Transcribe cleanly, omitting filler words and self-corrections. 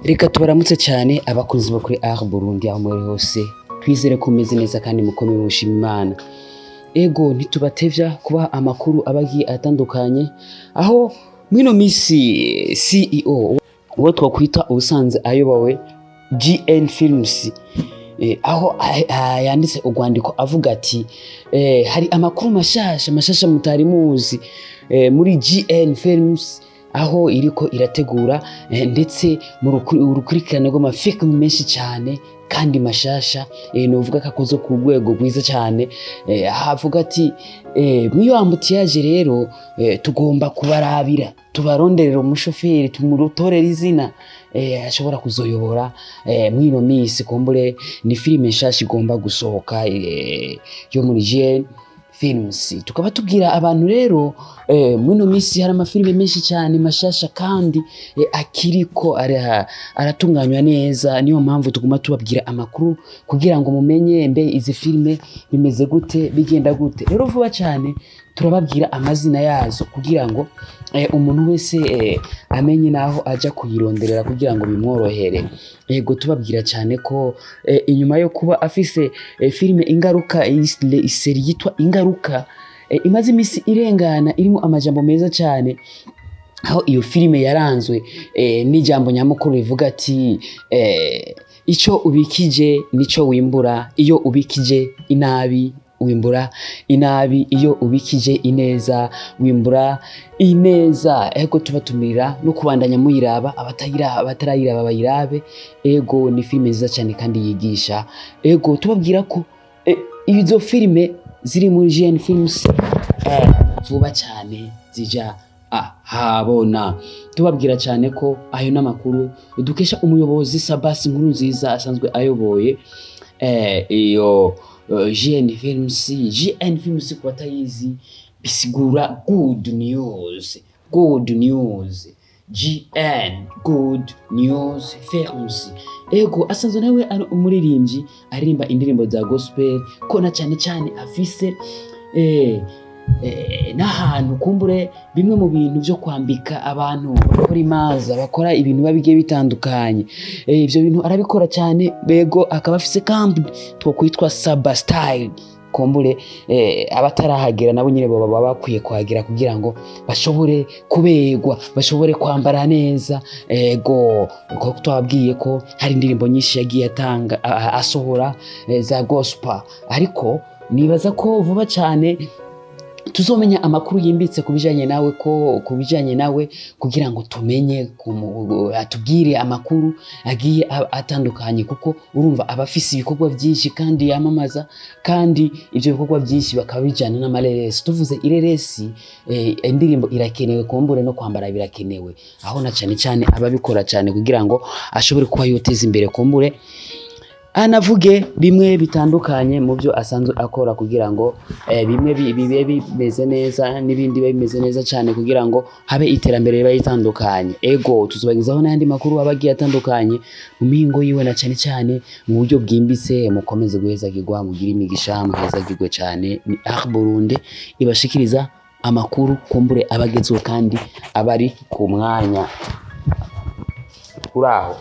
Reka tubaramutse cyane abakunzi bo kuri Art Burundi aho muri hose twizere ko meze neza kandi mukomeye mushima Imana. Ego ntitubatevya kuba amakuru abagiye atandukanye aho mwino misi CEO uwo twakwita ubusanze ayobowe GN Films aho yanditse urwandiko avuga ati hari amakuru mashasha mutari muzi muri GN Films aho iriko irategura ndetse mu rukurikirane rw'amafilm menshi cyane kandi mashasha novuga ko akoze ku rwego rwiza cyane havuga ati mwiyo ambutiyaje rero tugomba kubarabira tubaronderera umushoferi tumurutorera izina ashobora kuzoyobora mwino misi kumbure ni filime nshasha igomba gusohoka yo muri GN Films. Tukaba tubwira abantu rero mwino misi hari amafilime menshi cyane mashasha kandi akiriko aratunganywa neza, niyo mpamvu tuguma tubabwira amakuru kugira ngo mumenye mbe izi filime bimeze gute bigenda gute. Rero vuba cyane turababwira amazina yazo kugira ngo umuntu wese amenye naho aja kuyironderera kugira ngo bimworohere. Ego tubabwira cyane ko inyuma yo kuba afise filime Ingaruka, iseri yitwa Ingaruka imaze imisi irengana irimo amajambo meza cyane, aho iyo filime yaranzwe n'ijambo nyamukuru rivuga ati icyo ubikije nico wimbura, iyo ubikije inabi wimbura inabi, iyo ubikije ineza wimbura ineza. Ego tubatumira no kubandanya muyiraba, abatarayiraba bayirabe. Ego ni filime nziza cyane kandi yigisha. Ego tubabwira ko izo filime ziri muri GN Films vuba cyane zija habona. Tubabwira cyane ko ayo n'amakuru dukesha umuyobozi Sabasi Nkurunziza asanzwe ayoboye iyo GN Films. GN Films ku batayizi bisigura good news, good news. GN Good News Films. Ego asanzwe nawe ari umuririmbyi aririmba indirimbo za gospel, kona cyane afise n'ahantu kumbure bimwe mu bintu byo kwambika abantu bakora imaza, bakora ibintu babigiye bitandukanye. Ivyo bintu arabikora cyane. Bego akaba afise camp twokwitwa Saba Style kumbure abatarahagera nabo nyine baba bakwiye kuhagera kugira ngo bashobore kuberwa, bashobore kwambara neza. Ego uko twabwiye ko hari indirimbo nyinshi yagiye atanga asohora za gospel, ariko nibaza ko vuba cyane tuzomenya amakuru yimbitse kubijanye nawe kugira ngo tumenye atubwire amakuru agiye atandukanye, kuko urumva abafise ibikorwa byinshi kandi yamamaza, kandi ivyo bikorwa byinshi bakaba bijana n'amareresi. Tuvuze ireresi indirimbo irakenewe, kumbure no kwambara birakenewe, aho na cyane ababikora cyane kugira ngo ashobore kuba yoteza imbere, kumbure anavuge bimwe bitandukanye mu byo asanzwe akora kugira ngo bimwe bibe bimeze neza n'ibindi bibe bimeze neza cyane kugira ngo habe iterambere riba ritandukanye. Ego tuzubagizaho n'andi makuru abagiye atandukanye mu mihingo yiwe na cyane mu buryo bwimbitse. Mukomeze guhezagirwa, mugira imigisha, muhezagirwe cyane. Ni Art Burundi ibashikiriza amakuru kumbure abagezweho kandi abari ku mwanya. Uraho